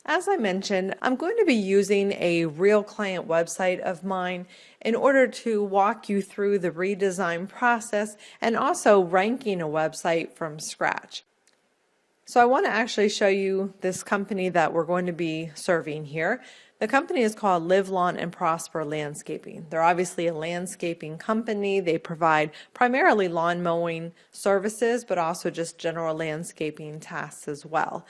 As I mentioned, I'm going to be using a real client website of mine in order to walk you through the redesign process and also ranking a website from scratch. So I want to actually show you this company that we're going to be serving here. The company is called Live Lawn and Prosper Landscaping. They're obviously a landscaping company. They provide primarily lawn mowing services, but also just general landscaping tasks as well.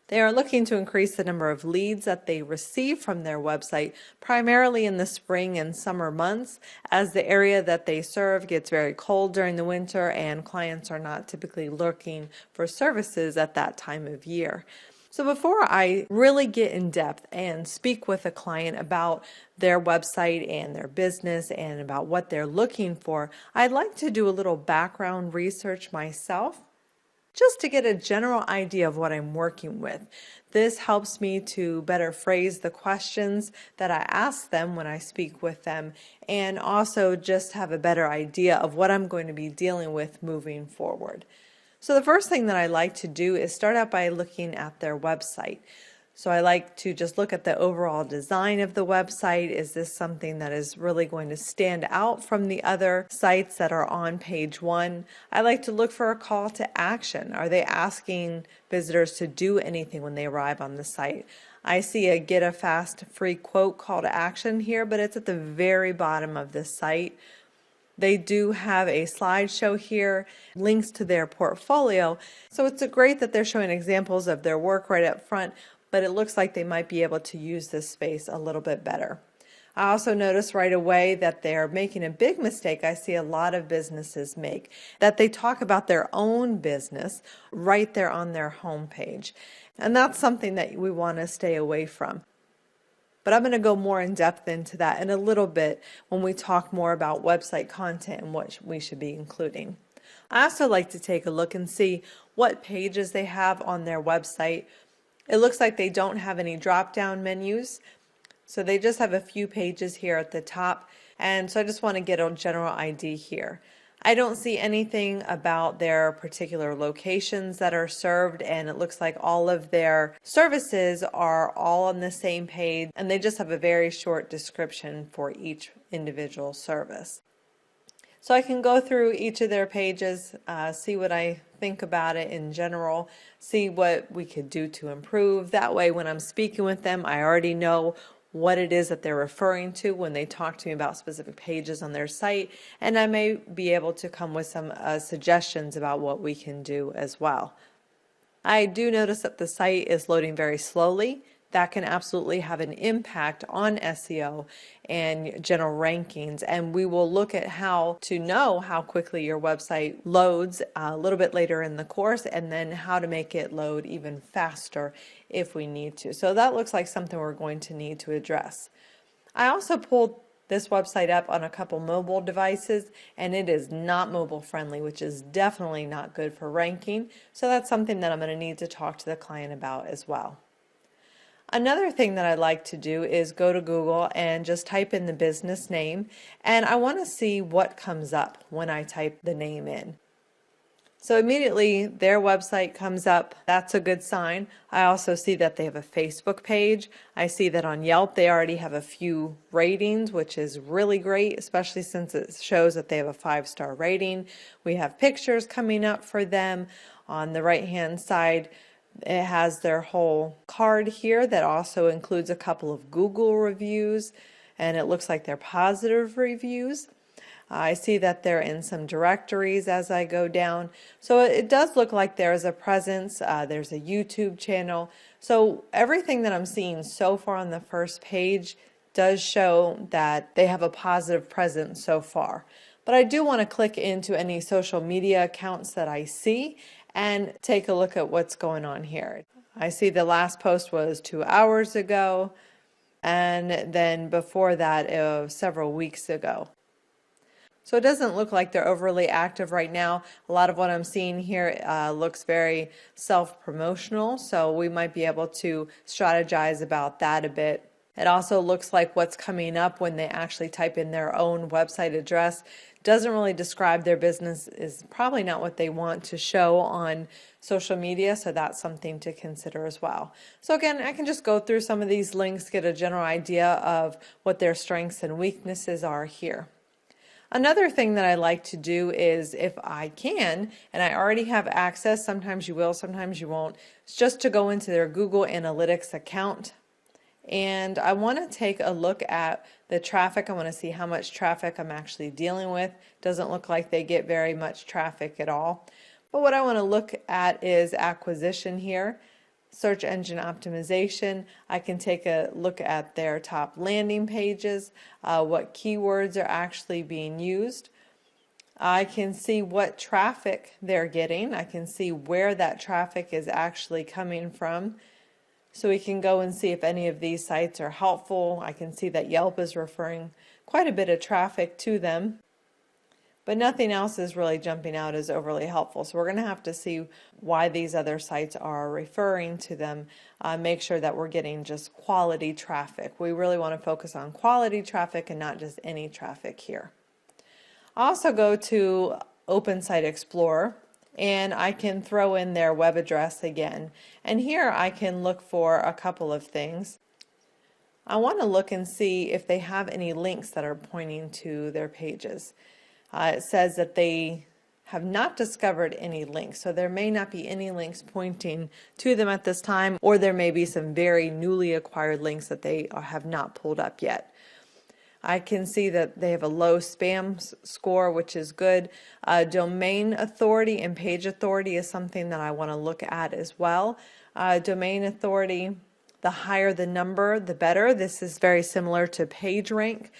They are looking to increase the number of leads that they receive from their website, primarily in the spring and summer months, as the area that they serve gets very cold during the winter and clients are not typically looking for services at that time of year. So before I really get in depth and speak with a client about their website and their business and about what they're looking for, I'd like to do a little background research myself, just to get a general idea of what I'm working with. This helps me to better phrase the questions that I ask them when I speak with them, and also just have a better idea of what I'm going to be dealing with moving forward. So the first thing that I like to do is start out by looking at their website. So I like to just look at the overall design of the website. Is this something that is really going to stand out from the other sites that are on page one? I like to look for a call to action. Are they asking visitors to do anything when they arrive on the site? I see a get a fast free quote call to action here, but it's at the very bottom of the site. They do have a slideshow here, links to their portfolio. So it's great that they're showing examples of their work right up front, but it looks like they might be able to use this space a little bit better. I also notice right away that they're making a big mistake I see a lot of businesses make, that they talk about their own business right there on their homepage. And that's something that we want to stay away from. But I'm going to go more in depth into that in a little bit when we talk more about website content and what we should be including. I also like to take a look and see what pages they have on their website. It looks like they don't have any drop-down menus, so they just have a few pages here at the top, and so I just want to get a general idea here. I don't see anything about their particular locations that are served, and it looks like all of their services are all on the same page, and they just have a very short description for each individual service. So I can go through each of their pages, see what I think about it in general, see what we could do to improve. That way when I'm speaking with them, I already know what it is that they're referring to when they talk to me about specific pages on their site, and I may be able to come with some suggestions about what we can do as well. I do notice that the site is loading very slowly. That can absolutely have an impact on SEO and general rankings, and we will look at how to know how quickly your website loads a little bit later in the course, and then how to make it load even faster if we need to. So that looks like something we're going to need to address. I also pulled this website up on a couple mobile devices, and it is not mobile friendly, which is definitely not good for ranking. So that's something that I'm going to need to talk to the client about as well. Another thing that I like to do is go to Google and just type in the business name, and I want to see what comes up when I type the name in. So immediately their website comes up. That's a good sign. I also see that they have a Facebook page. I see that on Yelp they already have a few ratings, which is really great, especially since it shows that they have a 5-star rating. We have pictures coming up for them. On the right-hand side, it has their whole card here that also includes a couple of Google reviews, and it looks like they're positive reviews. I see that they're in some directories as I go down. So it does look like there's a presence. There's a YouTube channel. So everything that I'm seeing so far on the first page does show that they have a positive presence so far. But I do want to click into any social media accounts that I see and take a look at what's going on here. I see the last post was 2 hours ago, and then before that, several weeks ago. So it doesn't look like they're overly active right now. A lot of what I'm seeing here looks very self-promotional, so we might be able to strategize about that a bit It also looks like what's coming up when they actually type in their own website address doesn't really describe their business, is probably not what they want to show on social media, so that's something to consider as well. So again, I can just go through some of these links, get a general idea of what their strengths and weaknesses are here. Another thing that I like to do is, if I can, and I already have access, sometimes you will, sometimes you won't, it's just to go into their Google Analytics account. And I want to take a look at the traffic. I want to see how much traffic I'm actually dealing with. Doesn't look like they get very much traffic at all. But what I want to look at is acquisition here. Search engine optimization. I can take a look at their top landing pages, what keywords are actually being used. I can see what traffic they're getting. I can see where that traffic is actually coming from. So we can go and see if any of these sites are helpful. I can see that Yelp is referring quite a bit of traffic to them, but nothing else is really jumping out as overly helpful. So we're going to have to see why these other sites are referring to them. Make sure that we're getting just quality traffic. We really want to focus on quality traffic and not just any traffic here. I also go to Open Site Explorer, and I can throw in their web address again. And here I can look for a couple of things. I want to look and see if they have any links that are pointing to their pages. It says that they have not discovered any links, so there may not be any links pointing to them at this time, or there may be some very newly acquired links that they have not pulled up yet. I can see that they have a low spam score, which is good. Domain authority and page authority is something that I want to look at as well. Domain authority, the higher the number, the better. This is very similar to PageRank.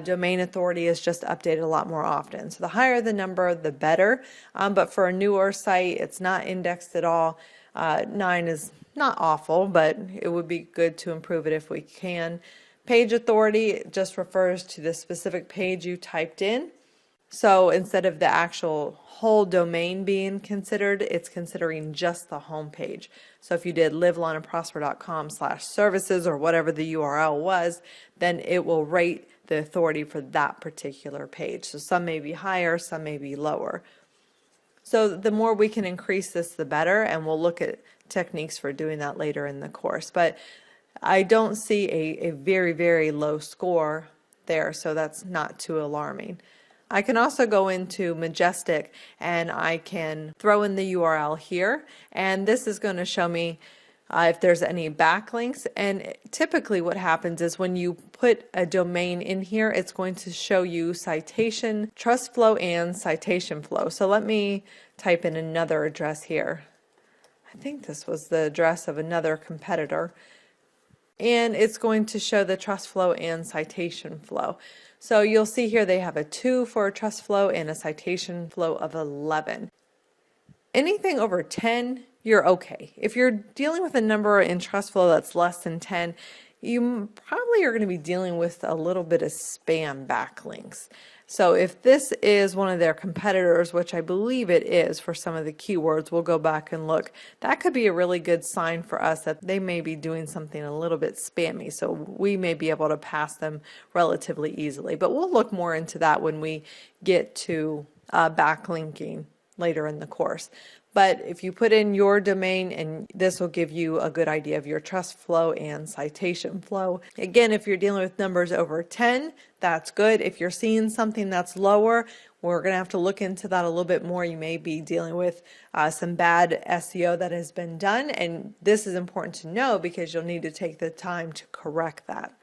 Domain authority is just updated a lot more often. So the higher the number, the better. But for a newer site, it's not indexed at all. 9 is not awful, but it would be good to improve it if we can. Page authority just refers to the specific page you typed in. So instead of the actual whole domain being considered, it's considering just the home page. So if you did livelonandprosper.com/services or whatever the URL was, then it will rate the authority for that particular page. So some may be higher, some may be lower. So the more we can increase this, the better, and we'll look at techniques for doing that later in the course. But I don't see a very, very low score there, so that's not too alarming. I can also go into Majestic and I can throw in the URL here, and this is going to show me if there's any backlinks. And typically what happens is when you put a domain in here, it's going to show you citation, trust flow, and citation flow. So let me type in another address here. I think this was the address of another competitor. And it's going to show the trust flow and citation flow. So you'll see here they have a 2 for a trust flow and a citation flow of 11. Anything over 10, you're okay. If you're dealing with a number in trust flow that's less than 10, you probably are going to be dealing with a little bit of spam backlinks. So if this is one of their competitors, which I believe it is for some of the keywords, we'll go back and look. That could be a really good sign for us that they may be doing something a little bit spammy. So we may be able to pass them relatively easily. But we'll look more into that when we get to backlinking later in the course. But if you put in your domain, and this will give you a good idea of your trust flow and citation flow. Again, if you're dealing with numbers over 10, that's good. If you're seeing something that's lower, we're going to have to look into that a little bit more. You may be dealing with some bad SEO that has been done, and this is important to know because you'll need to take the time to correct that.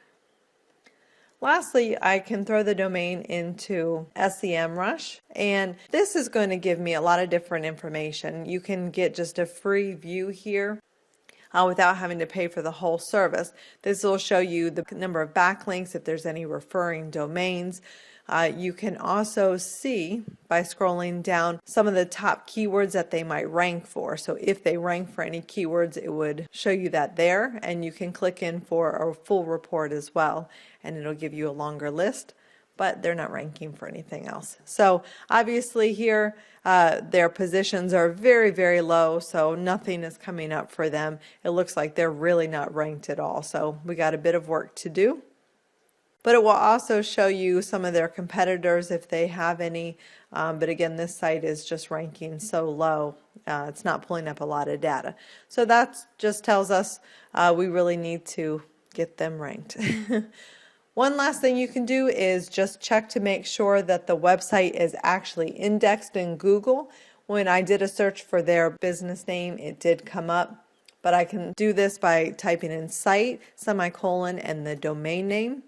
Lastly, I can throw the domain into SEMrush, and this is going to give me a lot of different information. You can get just a free view here without having to pay for the whole service. This will show you the number of backlinks, if there's any referring domains. You can also see by scrolling down some of the top keywords that they might rank for. So if they rank for any keywords, it would show you that there, and you can click in for a full report as well, and it'll give you a longer list. but they're not ranking for anything else. So obviously here, their positions are very, very low, so nothing is coming up for them. It looks like they're really not ranked at all, so we got a bit of work to do. But it will also show you some of their competitors if they have any. But again, this site is just ranking so low, it's not pulling up a lot of data. So that just tells us we really need to get them ranked. One last thing you can do is just check to make sure that the website is actually indexed in Google. When I did a search for their business name, it did come up, but I can do this by typing in site, semicolon, and the domain name.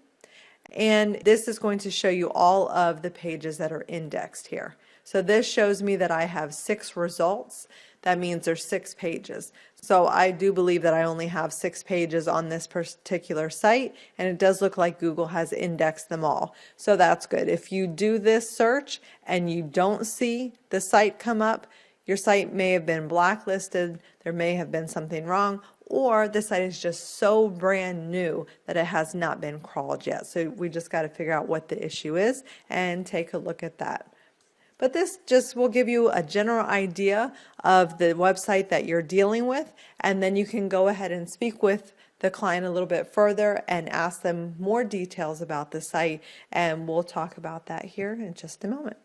And this is going to show you all of the pages that are indexed here. So this shows me that I have 6 results. That means there's 6 pages. So I do believe that I only have 6 pages on this particular site, and it does look like Google has indexed them all. So that's good. If you do this search and you don't see the site come up, your site may have been blacklisted, there may have been something wrong, or the site is just so brand new that it has not been crawled yet. So we just got to figure out what the issue is and take a look at that. But this just will give you a general idea of the website that you're dealing with, and then you can go ahead and speak with the client a little bit further and ask them more details about the site, and we'll talk about that here in just a moment.